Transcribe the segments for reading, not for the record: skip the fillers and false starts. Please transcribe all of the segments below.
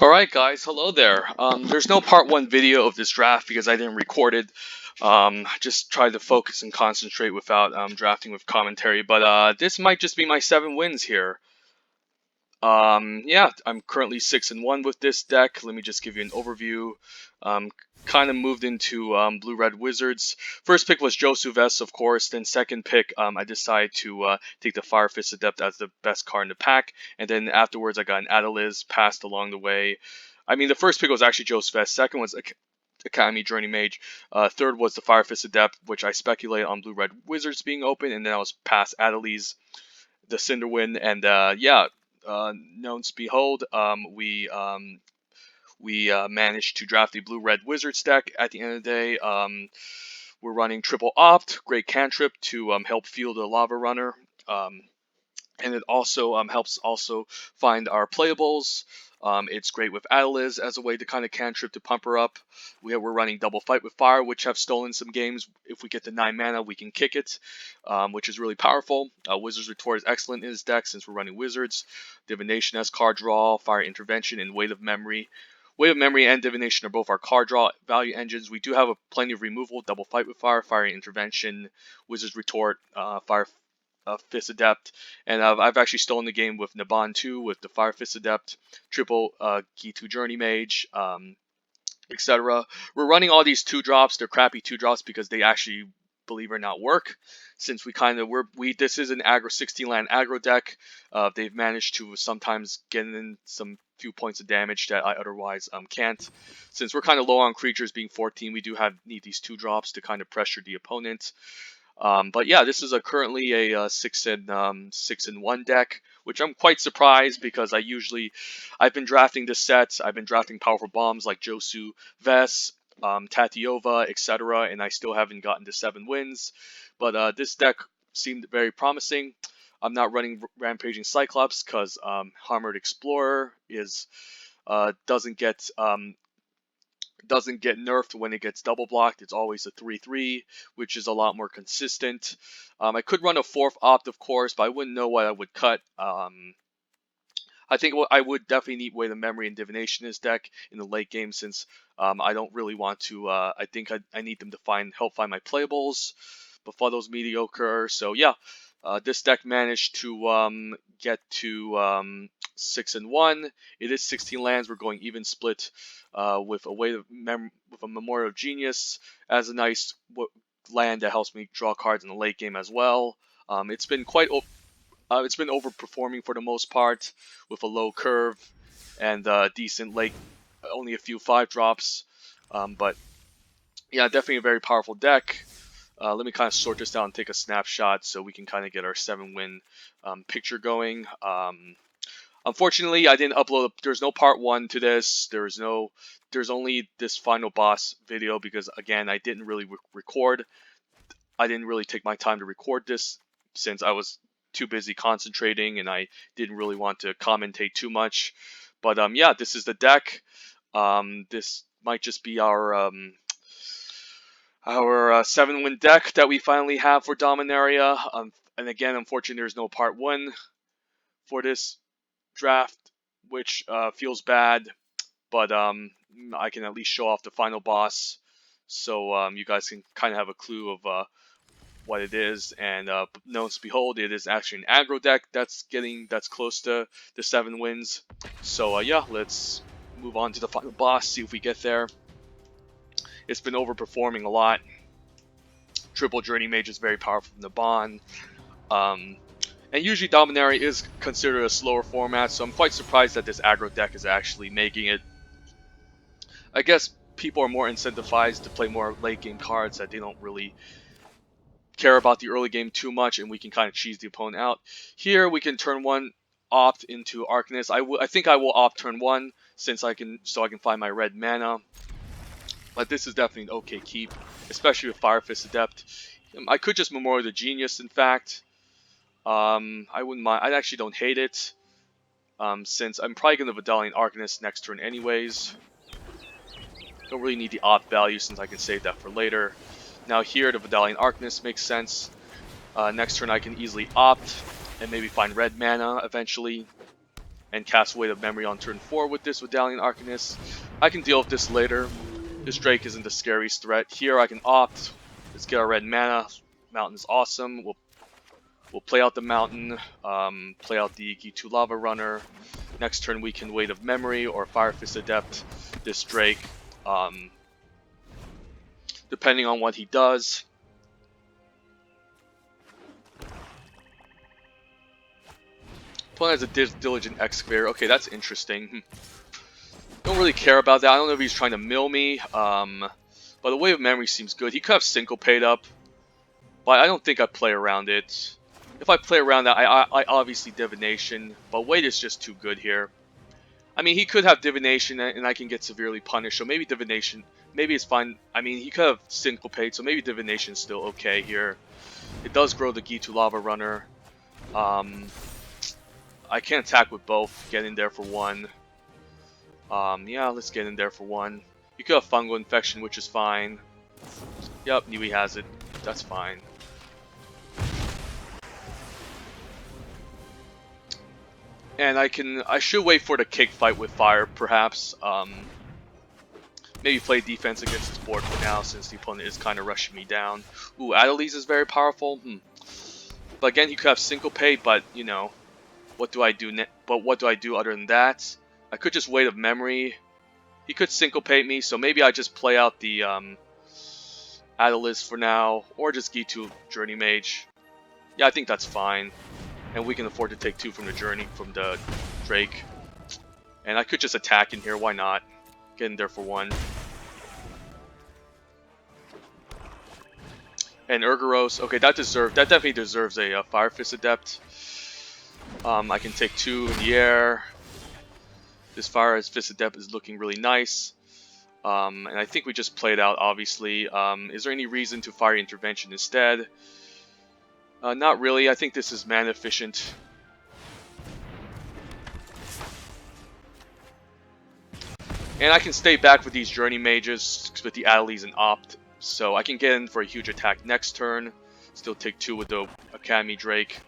Alright guys, hello there. There's no part 1 video of this draft because I didn't record it. Just tried to focus and concentrate without drafting with commentary, but this might just be my 7 wins here. Yeah, I'm currently 6-1 with this deck. Let me just give you an overview. Kind of moved into Blue-Red Wizards. First pick was Josu Vest, of course. Then second pick, I decided to take the Fire Fist Adept as the best card in the pack. And then afterwards, I got an Adeliz passed along the way. I mean, the first pick was actually Josu Vest. Second was Academy Journey Mage. Third was the Fire Fist Adept, which I speculated on Blue-Red Wizards being open. And then I was past Adeliz, the Cinderwind, and yeah, knowns behold, we managed to draft the Blue-Red Wizards deck at the end of the day. We're running triple opt, great cantrip to help field a lava runner. And it also helps also find our playables. It's great with Adeliz as a way to kind of cantrip to pump her up. We're running double fight with fire, which have stolen some games. If we get to 9 mana, we can kick it, which is really powerful. Wizard's Retort is excellent in his deck since we're running wizards. Divination has card draw, fire intervention, and weight of memory. Weight of Memory and Divination are both our card draw value engines. We do have plenty of removal, double fight with fire, fire intervention, Wizard's Retort, fire Fist Adept, and I've actually stolen the game with Naban 2 with the Fire Fist Adept, triple Gitu Journey Mage, etc. We're running all these 2-drops. They're crappy 2-drops because they actually, believe it or not, work. Since this is an aggro 16 land aggro deck, they've managed to sometimes get in some few points of damage that I otherwise can't. Since we're kind of low on creatures, being 14, we do need these 2-drops to kind of pressure the opponent. But yeah, this is currently a 6-1 deck, which I'm quite surprised because I've been drafting this set. I've been drafting powerful bombs like Josu, Ves, Tatiova, etc., and I still haven't gotten to 7 wins. But this deck seemed very promising. I'm not running Rampaging Cyclops because Armored Explorer doesn't get nerfed when it gets double blocked. It's always a 3/3, which is a lot more consistent. I could run a 4th opt, of course, but I wouldn't know what I would cut. I think I would definitely need Weight of Memory and Divination in this deck in the late game since I don't really want to. I think I need them to help find my playables. Befuddle's mediocre, so yeah. This deck managed to get to 6-1. It is 16 lands. We're going even split with a Memorial of Genius as a nice land that helps me draw cards in the late game as well. It's been overperforming for the most part with a low curve and decent late, only a few 5-drops. But yeah, definitely a very powerful deck. Let me kind of sort this out and take a snapshot so we can kind of get our 7-win picture going. Unfortunately, I didn't upload. There's no part 1 to this. There's only this final boss video because again, I didn't really record. I didn't really take my time to record this since I was too busy concentrating and I didn't really want to commentate too much. But yeah, this is the deck. This might just be our 7-win deck that we finally have for Dominaria. And again, unfortunately, there's no part 1 for this draft, which feels bad. But I can at least show off the final boss, so you guys can kind of have a clue of what it is. And known to behold, it is actually an aggro deck that's close to the 7 wins. So yeah, let's move on to the final boss, see if we get there. It's been overperforming a lot. Triple Journey Mage is very powerful from the Bond. And usually Dominaria is considered a slower format, so I'm quite surprised that this aggro deck is actually making it. I guess people are more incentivized to play more late game cards that they don't really care about the early game too much, and we can kind of cheese the opponent out. Here we can turn 1 opt into Arcanist. I think I will opt turn 1 since I can find my red mana. But this is definitely an okay keep, especially with Fire Fist Adept. I could just Memorial the Genius, in fact. I wouldn't mind. I actually don't hate it, since I'm probably going to Vidalian Arcanist next turn anyways. Don't really need the opt value since I can save that for later. Now here, the Vidalian Arcanist makes sense. Next turn I can easily opt and maybe find red mana eventually. and cast Weight of Memory on turn 4 with this Medallion Arcanist. I can deal with this later. This Drake isn't the scariest threat. Here I can opt. Let's get our red mana. Mountain is awesome. We'll play out the mountain, play out the G2 Lava Runner. Next turn we can Weight of Memory or Fire Fist Adept this Drake, depending on what he does. Opponent has a Diligent Excavator. Okay, that's interesting. Don't really care about that. I don't know if he's trying to mill me, but the Weight of Memory seems good. He could have Syncopate up, but I don't think I play around it. If I play around that, I obviously Divination, but Weight is just too good here. I mean, he could have Divination and I can get severely punished, so maybe Divination, maybe it's fine. I mean, he could have Syncopate, so maybe Divination is still okay here. It does grow the G2 Lava Runner. I can attack with both, get in there for 1. Yeah, let's get in there for 1. You could have Fungal Infection, which is fine. Yep, Nui has it. That's fine. And I should wait for the kick fight with fire, perhaps. Maybe play defense against this board for now, since the opponent is kind of rushing me down. Ooh, Adeliz is very powerful. But again, he could have Syncopate, but, you know, what do I do? But what do I do other than that? I could just Weight of Memory. He could Syncopate me, so maybe I just play out the Adeliz for now, or just G2 Journey Mage. Yeah, I think that's fine. And we can afford to take 2 from the Drake. And I could just attack in here, why not? Get in there for 1. And Urgaros, okay, that definitely deserves a Fire Fist Adept. I can take 2 in the air. This Fire Fist Adept is looking really nice. And I think we just played out, obviously. Is there any reason to Fire Intervention instead? Not really. I think this is mana efficient. And I can stay back with these Journey Mages with the Adeliz and Opt. So I can get in for a huge attack next turn. Still take 2 with the Academy Drake.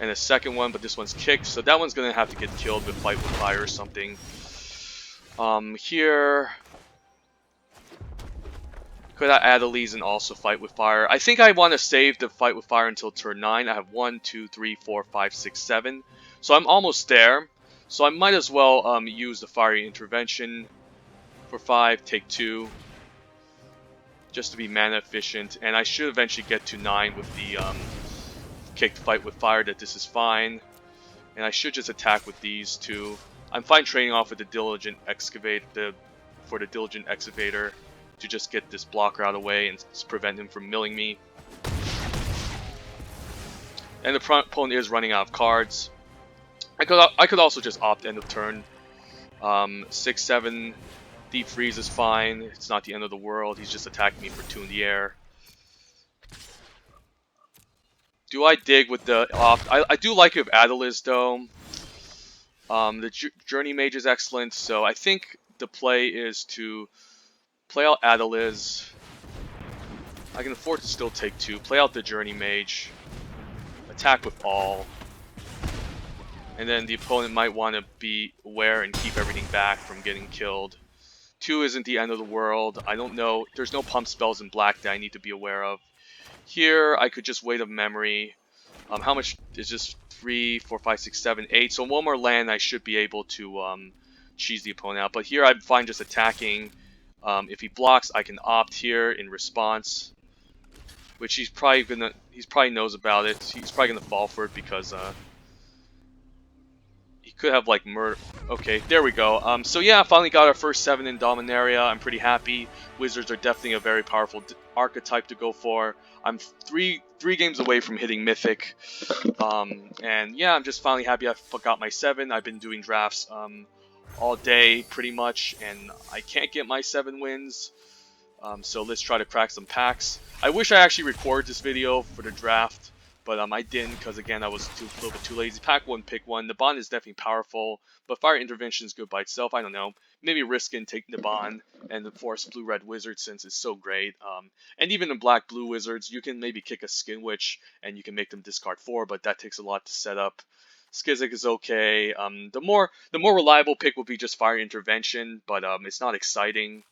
And a second one, but this one's kicked. So that one's going to have to get killed with Fight with Fire or something. Here... could I Adeliz and also Fight with Fire? I think I want to save the Fight with Fire until turn 9. I have 1, 2, 3, 4, 5, 6, 7. So I'm almost there. So I might as well use the Fiery Intervention for 5, take 2. Just to be mana efficient. And I should eventually get to 9 with the kicked Fight with Fire, that this is fine. And I should just attack with these 2. I'm fine trading off with the Diligent Excavator, for the Diligent Excavator, to just get this blocker out of the way and prevent him from milling me. And the opponent is running out of cards. I could also just opt end of turn. 6, 7, Deep Freeze is fine. It's not the end of the world. He's just attacking me for 2 in the air. Do I dig with the opt? I do like it with Adeliz though. The Journey Mage is excellent, so I think the play is to play out Adeliz. I can afford to still take 2. Play out the Journey Mage. Attack with all. And then the opponent might want to be aware and keep everything back from getting killed. 2 isn't the end of the world. I don't know. There's no pump spells in black that I need to be aware of. Here, I could just Weight of Memory. How much is this? 3, 4, 5, 6, 7, 8. So 1 more land, I should be able to cheese the opponent out. But here, I'm fine just attacking. If he blocks, I can opt here in response, which he's probably knows about it. He's probably gonna fall for it because he could have like murder. Okay, there we go. So yeah, finally got our first 7 in Dominaria. I'm pretty happy. Wizards are definitely a very powerful archetype to go for. I'm three games away from hitting Mythic, and yeah, I'm just finally happy I got my 7. I've been doing drafts all day pretty much, and I can't get my 7 wins. So let's try to crack some packs. I wish I actually recorded this video for the draft, but I didn't because again I was a little bit too lazy. Pack 1, pick 1. The bond is definitely powerful, but Fire Intervention is good by itself. I don't know. Maybe risk and take the bond and the Force Blue Red Wizard since it's so great. And even in Black Blue Wizards, you can maybe kick a Skin Witch and you can make them discard 4, but that takes a lot to set up. Skizik is okay. The more reliable pick would be just Fire Intervention, but it's not exciting.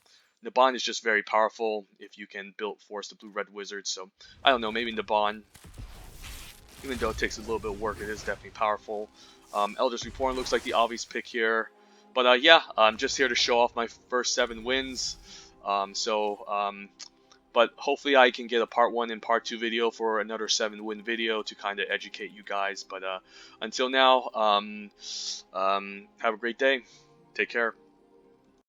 Naban is just very powerful if you can build force the blue-red wizard. So I don't know, maybe Naban, even though it takes a little bit of work, it is definitely powerful. Elders Reborn looks like the obvious pick here. But yeah, I'm just here to show off my first 7 wins. But hopefully I can get a part 1 and part 2 video for another 7-win video to kind of educate you guys. But until now, have a great day. Take care.